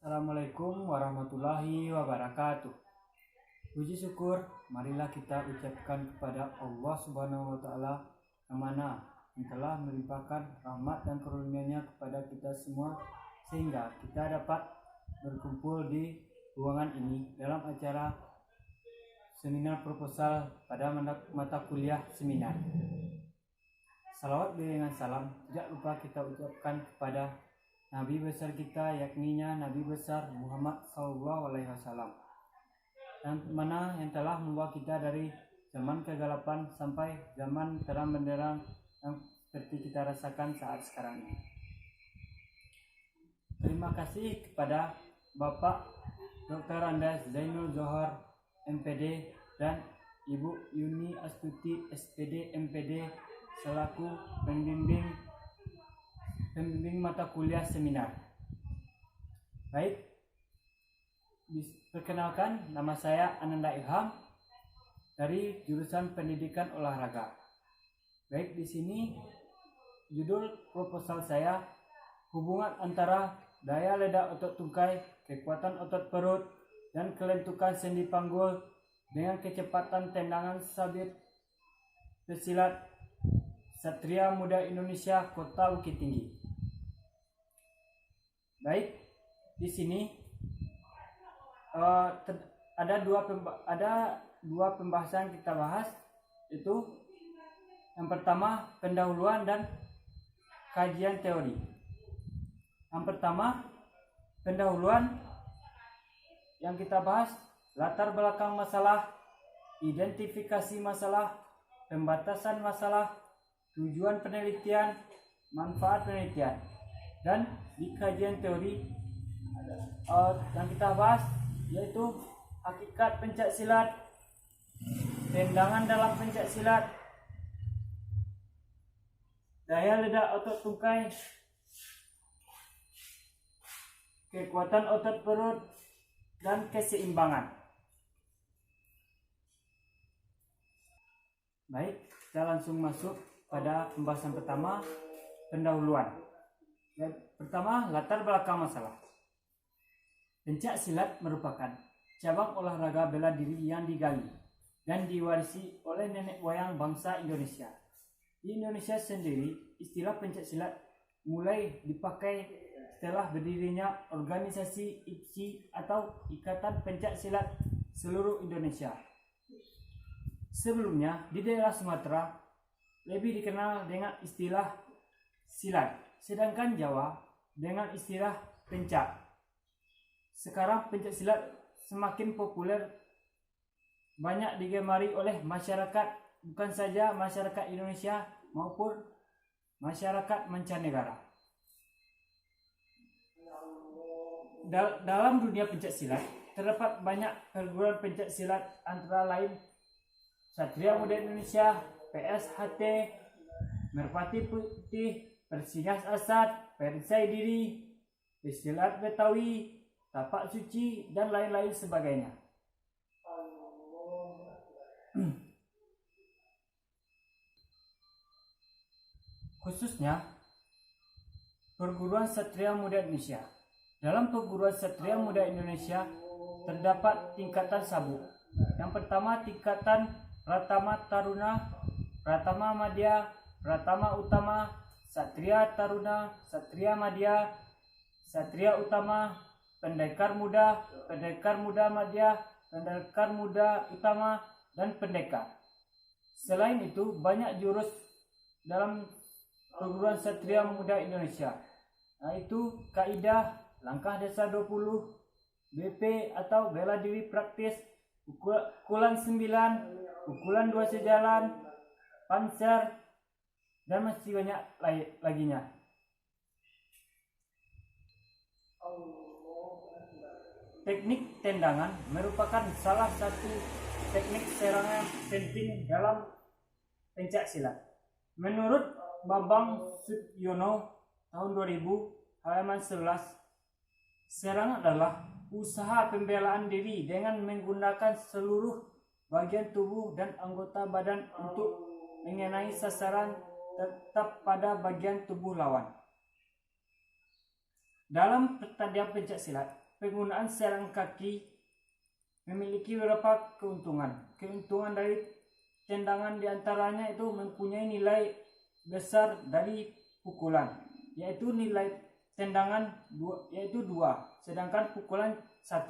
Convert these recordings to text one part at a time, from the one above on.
Assalamualaikum warahmatullahi wabarakatuh. Puji syukur marilah kita ucapkan kepada Allah Subhanahu wa taala yang mana yang telah melimpahkan rahmat dan karunia-Nya kepada kita semua sehingga kita dapat berkumpul di ruangan ini dalam acara seminar proposal pada mata kuliah seminar. Salawat dengan salam tidak lupa kita ucapkan kepada Nabi besar kita, yakninya Nabi besar Muhammad SAW, yang mana yang telah membawa kita dari zaman kegelapan sampai zaman terang benderang yang seperti kita rasakan saat sekarang ini. Terima kasih kepada Bapak Dr. Andes Zainul Johar MPD dan Ibu Yuni Astuti SPD MPD selaku pembimbing mata kuliah seminar. Baik, perkenalkan, nama saya Ananda Ilham dari jurusan Pendidikan Olahraga. Baik, di sini judul proposal saya hubungan antara daya ledak otot tungkai, kekuatan otot perut, dan kelentukan sendi panggul dengan kecepatan tendangan sabit pesilat Satria Muda Indonesia Kota Bukit Tinggi. Baik, di sini ada dua pembahasan kita bahas, itu yang pertama pendahuluan dan kajian teori. Yang pertama pendahuluan yang kita bahas latar belakang masalah, identifikasi masalah, pembatasan masalah, tujuan penelitian, manfaat penelitian. Dan di kajian teori yang kita bahas yaitu hakikat pencak silat, tendangan dalam pencak silat, daya ledak otot tungkai, kekuatan otot perut, dan keseimbangan. Baik, kita langsung masuk pada pembahasan pertama, pendahuluan. Pertama, latar belakang masalah. Pencak silat merupakan cabang olahraga bela diri yang digali dan diwarisi oleh nenek moyang bangsa Indonesia. Di Indonesia sendiri, istilah pencak silat mulai dipakai setelah berdirinya organisasi IPSI atau Ikatan Pencak Silat Seluruh Indonesia. Sebelumnya, di daerah Sumatera lebih dikenal dengan istilah silat, sedangkan Jawa dengan istilah pencak. Sekarang pencak silat semakin populer, banyak digemari oleh masyarakat, bukan saja masyarakat Indonesia maupun masyarakat mancanegara. Dalam dunia pencak silat terdapat banyak perguruan pencak silat, antara lain Satria Muda Indonesia, PSHT, Merpati Putih, Persinas Asad, Persai Diri, Pesilat Betawi, Tapak Suci, dan lain-lain sebagainya. Khususnya perguruan Satria Muda Indonesia. Dalam perguruan Satria Muda Indonesia terdapat tingkatan sabuk. Yang pertama tingkatan Pratama Taruna, Pratama Madya, Pratama Utama, Satria Taruna, Satria Madya, Satria Utama, Pendekar Muda, Pendekar Muda Madya, Pendekar Muda Utama, dan Pendekar. Selain itu, banyak jurus dalam perguruan Satria Muda Indonesia, yaitu Kaidah, Langkah Dasar 20, BP atau Bela Diri Praktis, Pukulan 9, Pukulan 2 sejalan, Panser, dan masih banyak laginya. Teknik tendangan merupakan salah satu teknik serangan penting dalam pencak silat. Menurut Bambang Sudyono tahun 2000 halaman 11, serangan adalah usaha pembelaan diri dengan menggunakan seluruh bagian tubuh dan anggota badan untuk mengenai sasaran tetap pada bagian tubuh lawan. Dalam pertandingan pencak silat, penggunaan serang kaki memiliki beberapa keuntungan. Keuntungan dari tendangan diantaranya itu mempunyai nilai besar dari pukulan, yaitu nilai tendangan 2, sedangkan pukulan 1.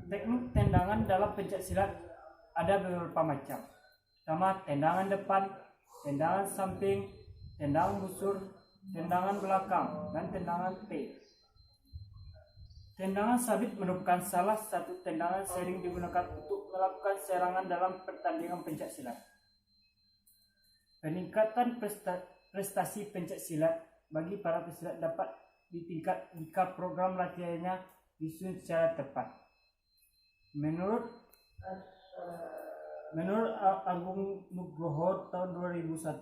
Teknik tendangan dalam pencak silat ada beberapa macam. Pertama, tendangan depan, tendangan samping, tendangan busur, tendangan belakang, dan tendangan P. Tendangan sabit merupakan salah satu tendangan sering digunakan untuk melakukan serangan dalam pertandingan pencak silat. Peningkatan prestasi pencak silat bagi para pesilat dapat ditingkat jika program latihannya disusun secara tepat. Menurut Agung Nugroho tahun 2001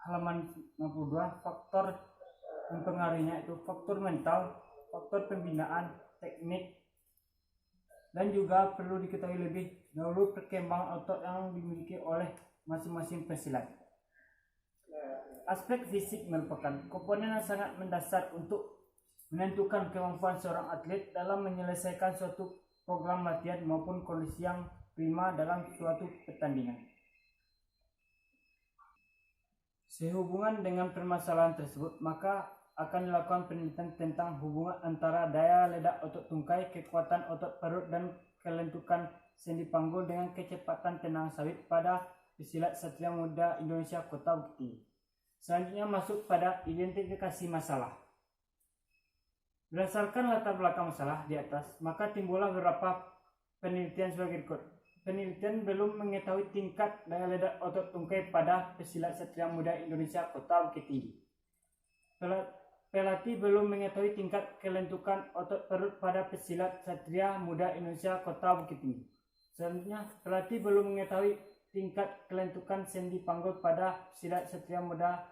halaman 62, faktor mempengaruhinya itu faktor mental, faktor pembinaan, teknik, dan juga perlu diketahui lebih dahulu perkembangan otot yang dimiliki oleh masing-masing pesilat. Aspek fisik merupakan komponen yang sangat mendasar untuk menentukan kemampuan seorang atlet dalam menyelesaikan suatu program latihan maupun kondisi yang prima dalam suatu pertandingan. Sehubungan dengan permasalahan tersebut, maka akan dilakukan penelitian tentang hubungan antara daya ledak otot tungkai, kekuatan otot perut, dan kelentukan sendi panggul dengan kecepatan tendangan sabit pada pesilat Satria Muda Indonesia Kota Bukit Tinggi. Selanjutnya masuk pada identifikasi masalah. Berdasarkan latar belakang masalah di atas, maka timbullah beberapa penelitian sebagai berikut. Penelitian belum mengetahui tingkat daya ledak otot tungkai pada pesilat Satria Muda Indonesia Kota Bukit Tinggi. Pelatih belum mengetahui tingkat kelentukan otot perut pada pesilat Satria Muda Indonesia Kota Bukit Tinggi. Selanjutnya, pelatih belum mengetahui tingkat kelentukan sendi panggul pada pesilat Satria Muda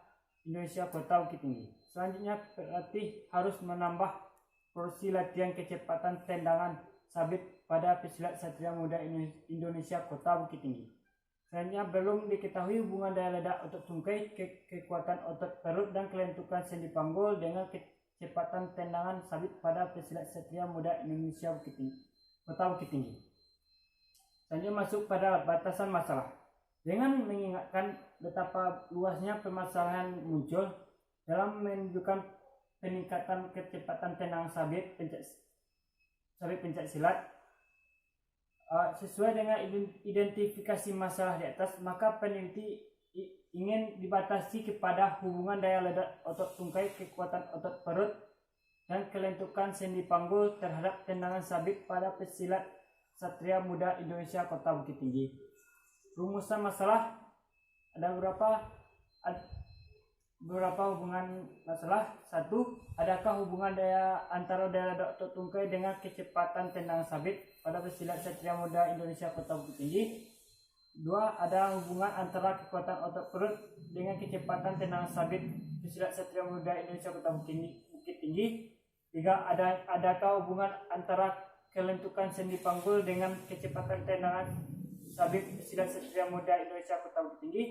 Indonesia Kota Bukit Tinggi. Selanjutnya, pelatih harus menambah porsi latihan kecepatan tendangan sabit pada pesilat Satria Muda Indonesia Kota Bukit Tinggi. Selanjutnya, belum diketahui hubungan daya ledak otot tungkai, kekuatan otot perut, dan kelentukan sendi panggul dengan kecepatan tendangan sabit pada pesilat Satria Muda Indonesia Kota Bukit Tinggi. Selanjutnya masuk pada batasan masalah. Dengan mengingatkan betapa luasnya permasalahan muncul dalam menunjukkan peningkatan kecepatan tendangan sabit pencak silat sesuai dengan identifikasi masalah di atas, maka peneliti ingin dibatasi kepada hubungan daya ledak otot tungkai, kekuatan otot perut, dan kelentukan sendi panggul terhadap tendangan sabit pada pesilat Satria Muda Indonesia Kota Bukit Tinggi. Rumusan masalah ada beberapa hubungan masalah. 1. Adakah hubungan antara daya ledak otot tungkai dengan kecepatan tendangan sabit pada pesilat Satria Muda Indonesia Kota Bukit Tinggi? 2. Ada hubungan antara kekuatan otot perut dengan kecepatan tendangan sabit pesilat Satria Muda Indonesia Kota Bukit Tinggi? 3. Adakah hubungan antara kelentukan sendi panggul dengan kecepatan tendangan sabit pesilat Satria Muda Indonesia Kota Bukit Tinggi?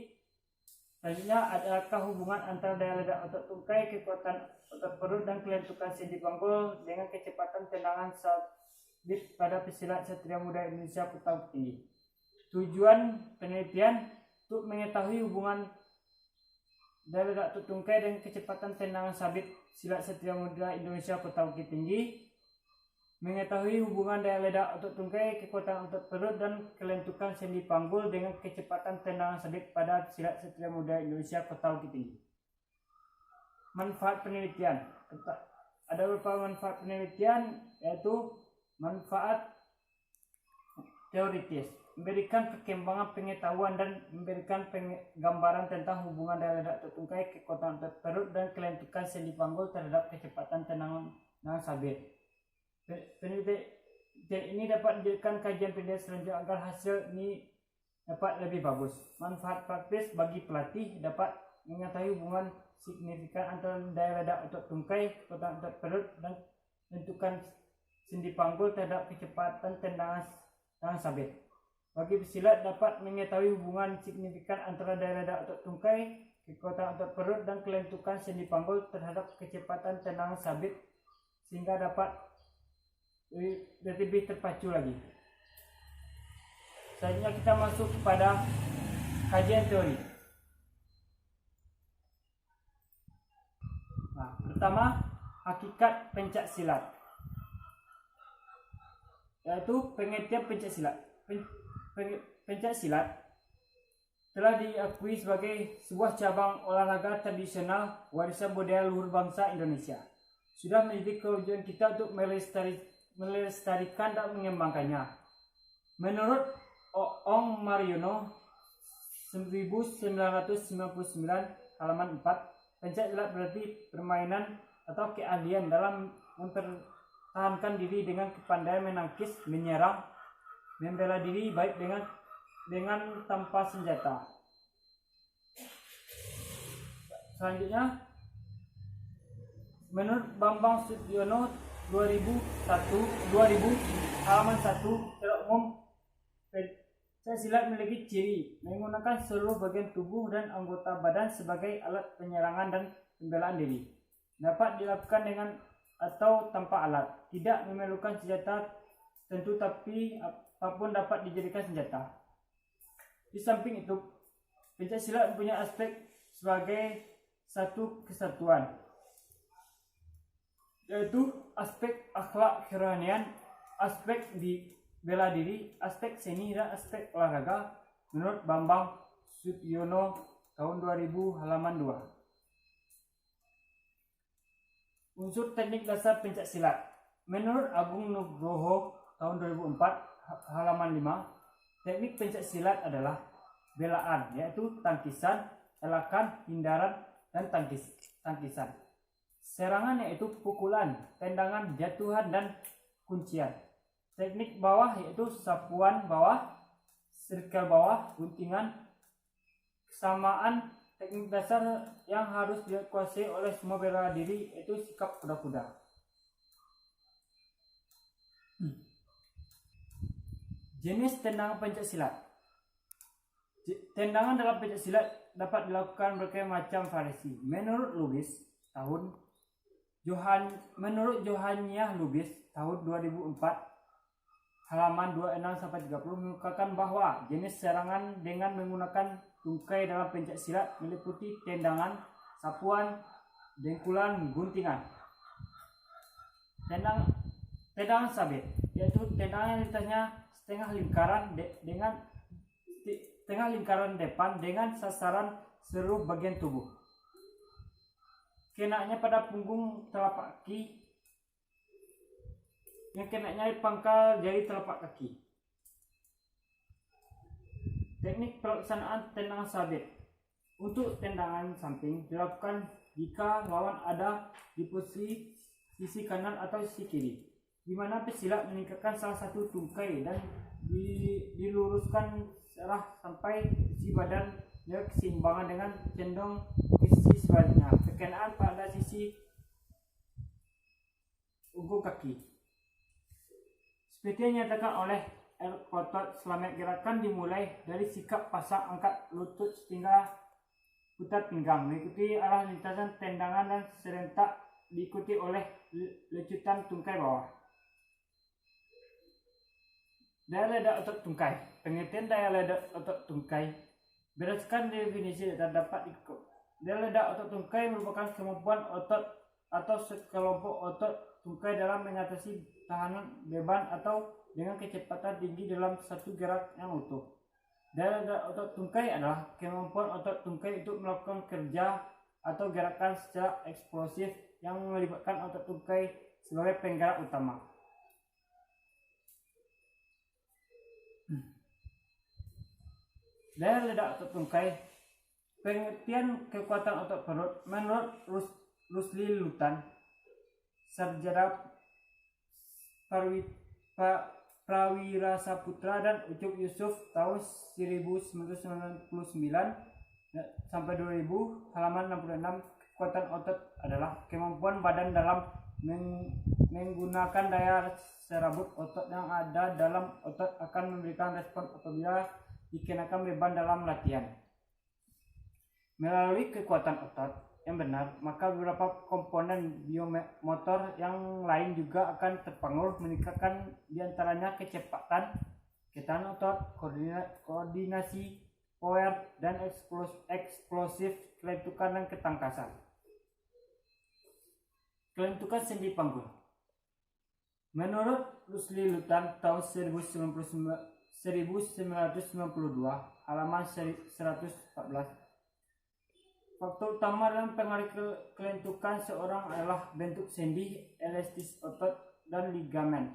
Selanjutnya, adakah hubungan antara daya ledak otot tungkai, kekuatan otot perut, dan kelentukan sendi panggul dengan kecepatan tendangan sabit pada pesilat Satria Muda Indonesia Kota Bukit Tinggi? Tujuan penelitian untuk mengetahui hubungan daya ledak otot tungkai dan kecepatan tendangan sabit silat Satria Muda Indonesia Kota Bukit Tinggi, mengetahui hubungan daya ledak otot tungkai, kekuatan otot perut, dan kelentukan sendi panggul dengan kecepatan tendangan sabit pada silat Satria Muda Indonesia Kota Bukit Tinggi. Manfaat penelitian. Ada beberapa manfaat penelitian, yaitu manfaat teoritis, memberikan perkembangan pengetahuan dan memberikan gambaran tentang hubungan daya ledak otot tungkai, kekuatan otot perut, dan kelentukan sendi panggul terhadap kecepatan tendangan sabit. Penelitian ini dapat dijadikan kajian penelitian selanjutnya agar hasil ini dapat lebih bagus. Manfaat praktis bagi pelatih dapat mengetahui hubungan signifikan antara daya ledak otot tungkai, kekuatan otot perut, dan kelentukan sendi panggul terhadap kecepatan tendangan sabit. Bagi pesilat dapat mengetahui hubungan signifikan antara daya ledak otot tungkai, kekuatan otot perut, dan kelentukan sendi panggul terhadap kecepatan tendangan sabit sehingga dapat lebih terpacu lagi. Selanjutnya kita masuk kepada kajian teori. Nah, pertama, hakikat pencak silat, yaitu pengertian pencak silat. Pencak silat telah diakui sebagai sebuah cabang olahraga tradisional warisan budaya luhur bangsa Indonesia. Sudah menjadi kewajiban kita untuk melestarikan dan mengembangkannya. Menurut Oong Mariono 1999 halaman 4, pencak silat berarti permainan atau keahlian dalam mempertahankan diri dengan kepandaian menangkis, menyerang, membela diri baik dengan tanpa senjata. Selanjutnya, menurut Bambang Sudiono 2000 halaman 1, secara umum pencak silat memiliki ciri menggunakan seluruh bagian tubuh dan anggota badan sebagai alat penyerangan dan pembelaan diri. Dapat dilakukan dengan atau tanpa alat, tidak memerlukan senjata tentu, tapi apapun dapat dijadikan senjata. Di samping itu, pencak silat mempunyai aspek sebagai satu kesatuan, yaitu aspek akhlak kerohanian, aspek di bela diri, aspek seni, dan aspek olahraga menurut Bambang Sudiono tahun 2000 halaman 2. Unsur teknik dasar pencak silat menurut Agung Nugroho tahun 2004 halaman 5, teknik pencak silat adalah belaan, yaitu tangkisan, elakan, hindaran, dan tangkisan. Serangan yaitu pukulan, tendangan, jatuhan, dan kuncian. Teknik bawah yaitu sapuan bawah, sirkel bawah, guntingan. Kesamaan teknik dasar yang harus dikuasai oleh semua bela diri yaitu sikap kuda-kuda. Jenis tendangan pencak silat. Tendangan dalam pencak silat dapat dilakukan berbagai macam variasi. Menurut Johania Lubis tahun 2004 halaman 26-30 mengungkapkan bahwa jenis serangan dengan menggunakan tungkai dalam pencak silat meliputi tendangan, sapuan, dengkulan, guntingan. Tendangan sabit, yaitu tendangan lintasnya setengah lingkaran depan dengan sasaran seluruh bagian tubuh. Kenanya pada punggung telapak kaki, yang kenanya di pangkal jari telapak kaki. Teknik pelaksanaan tendangan sabit. Untuk tendangan samping dilakukan jika lawan ada di posisi sisi kanan atau sisi kiri, di mana pesilat meningkatkan salah satu tungkai dan diluruskan searah sampai sisi badan ya keseimbangan dengan condong ke sisi sebaliknya, berkenaan pada sisi ujung kaki. Seperti yang dinyatakan oleh R. Kotot, selamat gerakan dimulai dari sikap pasang angkat lutut hingga putar pinggang, mengikuti arah lintasan tendangan dan serentak diikuti oleh lecutan tungkai bawah. Daya ledak otot tungkai. Pengertian daya ledak otot tungkai berdasarkan definisi terdapat ikut. Daya ledak otot tungkai merupakan kemampuan otot atau sekelompok otot tungkai dalam mengatasi tahanan beban atau dengan kecepatan tinggi dalam satu gerak yang utuh. Daya ledak otot tungkai adalah kemampuan otot tungkai untuk melakukan kerja atau gerakan secara eksplosif yang melibatkan otot tungkai sebagai penggerak utama. Daya ledak otot tungkai. Pengertian kekuatan otot perut menurut Rusli Lutan, Sarjana Prawira Saputra, dan Ucup Yusuf tahun 1999 sampai 2000 halaman 66. Kekuatan otot adalah kemampuan badan dalam menggunakan daya serabut otot yang ada dalam otot akan memberikan respon apabila dikenakan beban dalam latihan. Melalui kekuatan otot yang benar, maka beberapa komponen biomotor yang lain juga akan terpengaruh, meningkatkan diantaranya kecepatan, getaran otot, koordinasi, power, dan eksplosif, kelentukan, dan ketangkasan. Kelentukan sendi panggul. Menurut Rusli Lutan tahun 1992, halaman 114, faktor utama dalam pengaruh kelentukan seorang adalah bentuk sendi, elastis otot, dan ligamen.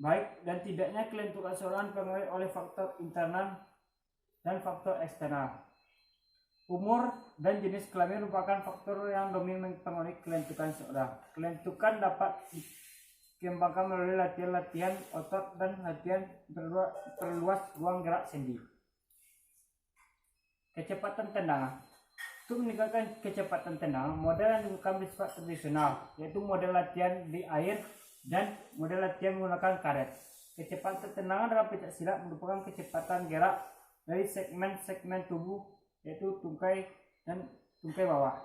Baik dan tidaknya kelentukan seorang dipengaruhi oleh faktor internal dan faktor eksternal. Umur dan jenis kelamin merupakan faktor yang dominan mempengaruhi kelentukan seorang. Kelentukan dapat dikembangkan melalui latihan otot dan latihan perluas ruang gerak sendi. Kecepatan tendangan. Untuk meningkatkan kecepatan tendangan, model yang digunakan bersifat tradisional, yaitu model latihan di air dan model latihan menggunakan karet. Kecepatan tendangan dalam pencak silat merupakan kecepatan gerak dari segmen-segmen tubuh, yaitu tungkai dan tungkai bawah.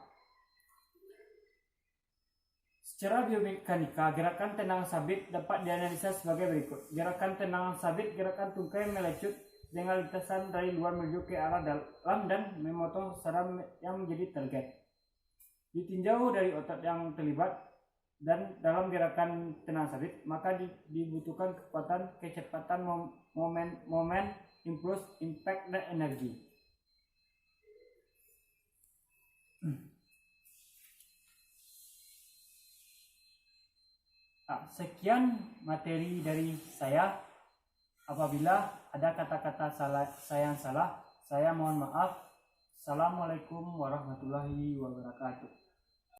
Secara biomekanika, gerakan tendangan sabit dapat dianalisa sebagai berikut. Gerakan tendangan sabit, gerakan tungkai melecut dengan lintasan dari luar menuju ke arah dalam dan memotong sasaran yang menjadi target. Ditinjau dari otot yang terlibat dan dalam gerakan tendangan sabit, maka dibutuhkan kekuatan, kecepatan, momen, impuls, impact, dan energi. Sekian materi dari saya. Apabila ada kata-kata saya yang salah, saya mohon maaf. Assalamualaikum warahmatullahi wabarakatuh.